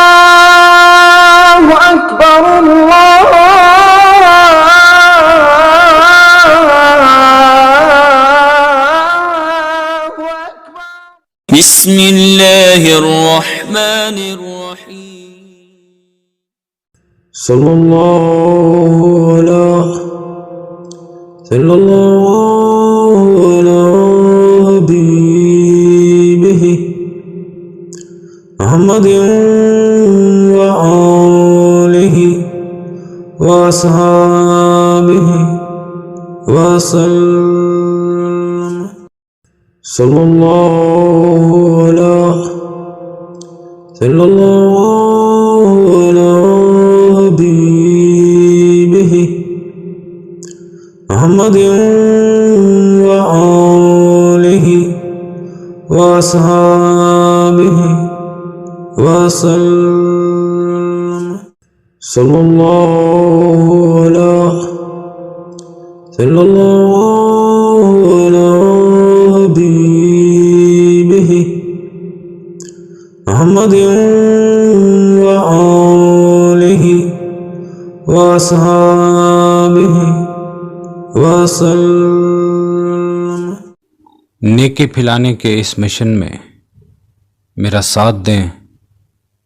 अल्लाहु अकबर अल्लाहु अकबर। बिस्मिल्लाहिर्रहमानिर्रहीम। सल्लल्लाहु अला हबीबिही मुहम्मदिन व आलिही व अस्हाबिही व सल्लम। सल्लल्लाहु अला हबीबिही मुहम्मदिन व आलिही व अस्हाबिही व सल्लम। सल्लल्लाहु अला हबीबिही मुहम्मदिन व आलिही व अस्हाबिही व सल्लम। नेकी फैलाने के इस मिशन में मेरा साथ दें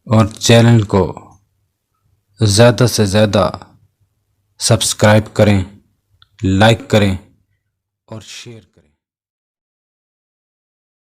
और चैनल को ज़्यादा से ज़्यादा सब्सक्राइब करें, लाइक करें और शेयर करें।